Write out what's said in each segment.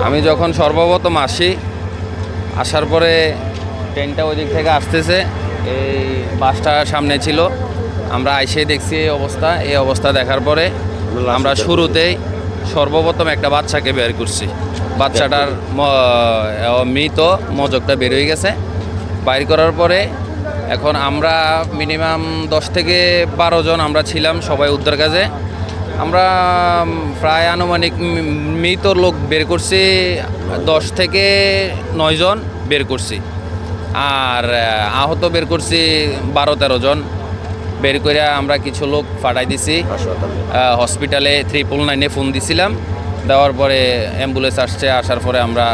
আমি যখন সর্বপ্রথম আসার পরে ট্রেনটা ওই দিক থেকে আসতেছে, এই বাসটা সামনে ছিল, আমরা আইসে দেখছি এই অবস্থা দেখার পরে আমরা শুরুতেই সর্বপ্রথম একটা বাচ্চাকে বের করছি। বাচ্চাটার মৃত মজকটা বের হয়ে গেছে। বাইর করার পরে এখন আমরা মিনিমাম 10 থেকে 12 জন আমরা ছিলাম সবাই উদ্ধার কাজে। আমরা প্রায় আনুমানিক মৃত লোক বের করছি 10 থেকে 9 জন বের করছি, আর আহত বের করছি 12-13 জন। বের করে আমরা কিছু লোক পাঠাই দিছি হসপিটালে। 999-এ ফোন দিছিলাম, দেওয়ার পরে অ্যাম্বুলেন্স আসছে। আসার পরে আমরা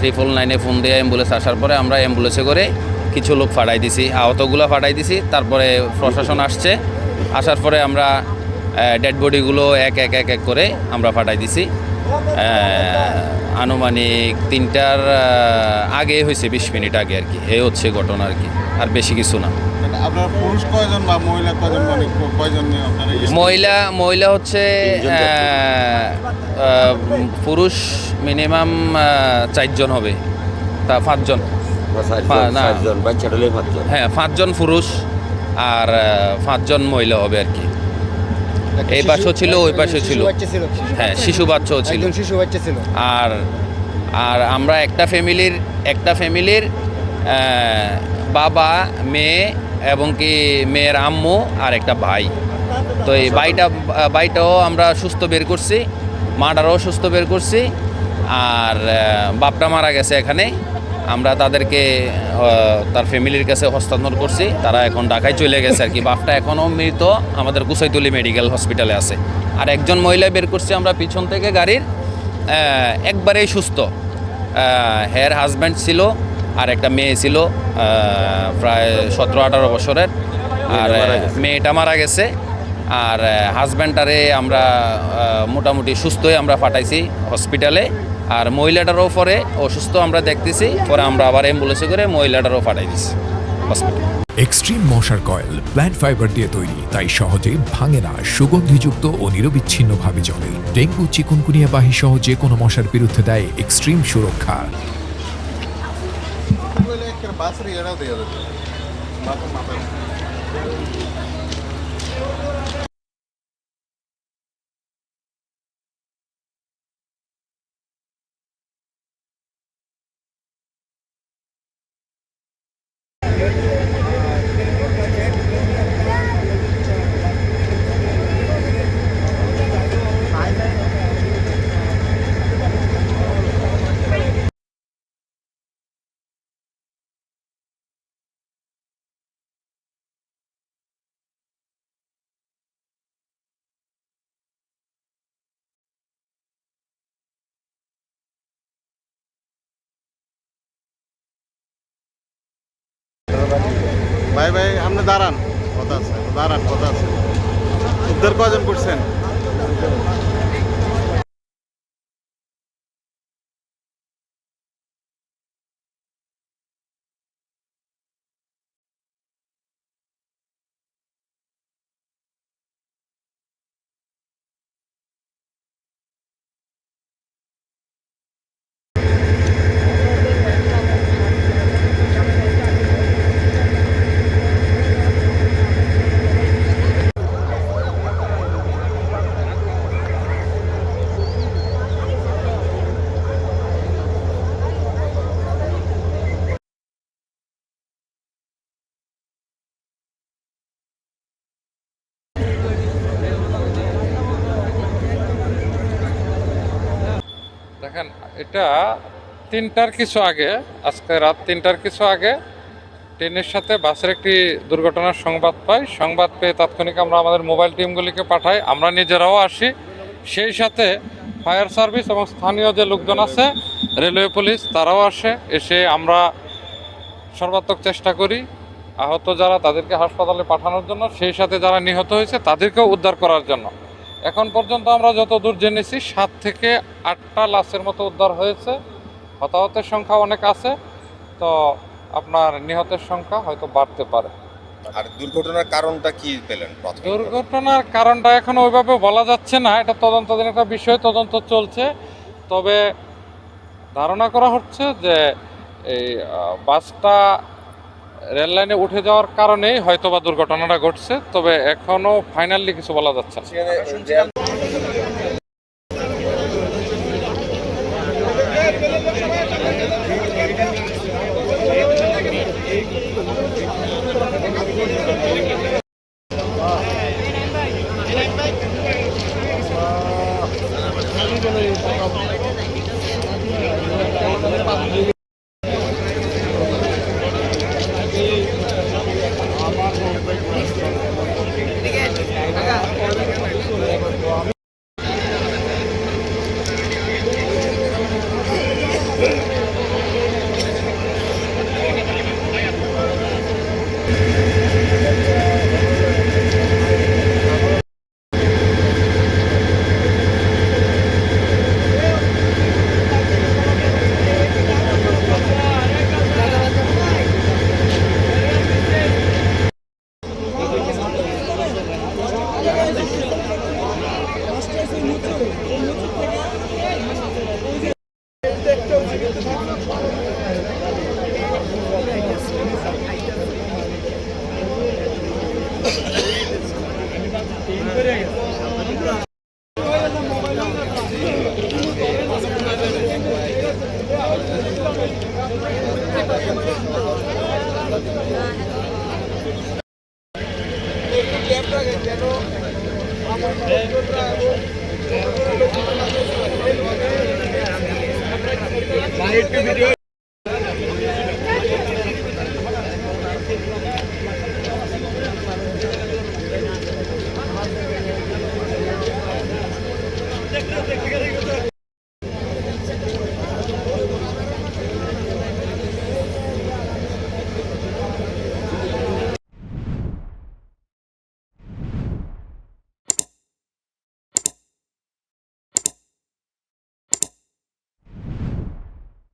999-এ ফোন দিয়ে অ্যাম্বুলেন্স আসার পরে আমরা অ্যাম্বুলেন্সে করে কিছু লোক পাঠাই দিছি, আহতগুলো পাঠাই দিছি। তারপরে প্রশাসন আসছে, আসার পরে আমরা ডেড বডিগুলো এক এক করে আমরা পাঠাই দিছি। আনুমানিক 3টার আগে হয়েছে, 20 মিনিট আগে আর কি। এই হচ্ছে ঘটনা আর কি, আর বেশি কিছু না। আপনার পুরুষ কয়জন বা মহিলা কয়জন, মানে কয়জন? মহিলা হচ্ছে পুরুষ মিনিমাম 4 জন হবে, তা 5 জন। হ্যাঁ, 5 জন পুরুষ আর 5 জন মহিলা হবে আর কি। এই পাশেও ছিল, ওই পাশেও ছিল। হ্যাঁ, শিশু বাচ্চাও ছিল। আর আমরা একটা ফ্যামিলির বাবা, মেয়ে এবং কি মেয়ের আম্মু আর একটা ভাই। তো এই ভাইটাও আমরা সুস্থ বের করছি, মাটারও সুস্থ বের করছি। আর বাপটা মারা গেছে এখানে। আমরা তাদেরকে তার ফ্যামিলির কাছে হস্তান্তর করছি, তারা এখন ঢাকায় চলে গেছে আর কি। বাপটা এখনও মৃত, আমাদের কুসাইতলি মেডিকেল হসপিটালে আছে। আর একজন মহিলা বের করছি আমরা পিছন থেকে গাড়ির, একবারেই সুস্থ। হের হাজব্যান্ড ছিল আর একটা মেয়ে ছিল প্রায় 17-18 বছরের, আর মেয়েটা মারা গেছে। আর হাজব্যান্ডটারে আমরা মোটামুটি সুস্থই আমরা পাঠাইছি হসপিটালে। আর মহিলাটারও পরে অসুস্থ আমরা দেখতেছি, পরে আমরা আবার অ্যাম্বুলেন্সে করে মহিলাটারও পাঠাই দিছি হসপিটালে। এক্সট্রিম মশার কয়েল প্ল্যান্ট ফাইবার দিয়ে তৈরি, তাই সহজে ভাঙে না, সুগন্ধিযুক্ত ও নিরবিচ্ছিন্নভাবে জ্বলে। ডেঙ্গু, চিকুনগুনিয়া বাহি সহ যে কোনো মশার বিরুদ্ধে দেয় এক্সট্রিম সুরক্ষা। ভাই আপনি দাঁড়ান, কথা আছে। উদ্ধার কয়জন করছেন? দেখেন, এটা 3টার কিছু আগে, আজকে রাত 3টার কিছু আগে ট্রেনের সাথে বাসের একটি দুর্ঘটনার সংবাদ পাই। সংবাদ পেয়ে তাৎক্ষণিক আমরা আমাদের মোবাইল টিমগুলিকে পাঠাই, আমরা নিজেরাও আসি। সেই সাথে ফায়ার সার্ভিস এবং স্থানীয় যে লোকজন আছে, রেলওয়ে পুলিশ, তারাও আসে। এসে আমরা সর্বাত্মক চেষ্টা করি আহত যারা তাদেরকে হাসপাতালে পাঠানোর জন্য, সেই সাথে যারা নিহত হয়েছে তাদেরকেও উদ্ধার করার জন্য। এখন পর্যন্ত আমরা যতদূর জেনেছি 7 থেকে 8টা লাশের মতো উদ্ধার হয়েছে। হতাহতের সংখ্যা অনেক আছে, তো আপনার নিহতের সংখ্যা হয়তো বাড়তে পারে। আর দুর্ঘটনার কারণটা কি পেলেন প্রথমে? দুর্ঘটনার কারণটা এখন ওইভাবে বলা যাচ্ছে না, এটা তদন্তাধীন একটা বিষয়, তদন্ত চলছে। তবে ধারণা করা হচ্ছে যে এই বাসটা রেল লাইনে উঠে যাওয়ার কারণেই হয়তোবা দুর্ঘটনাটা ঘটছে, তবে এখনো ফাইনালি কিছু বলা যাচ্ছে না।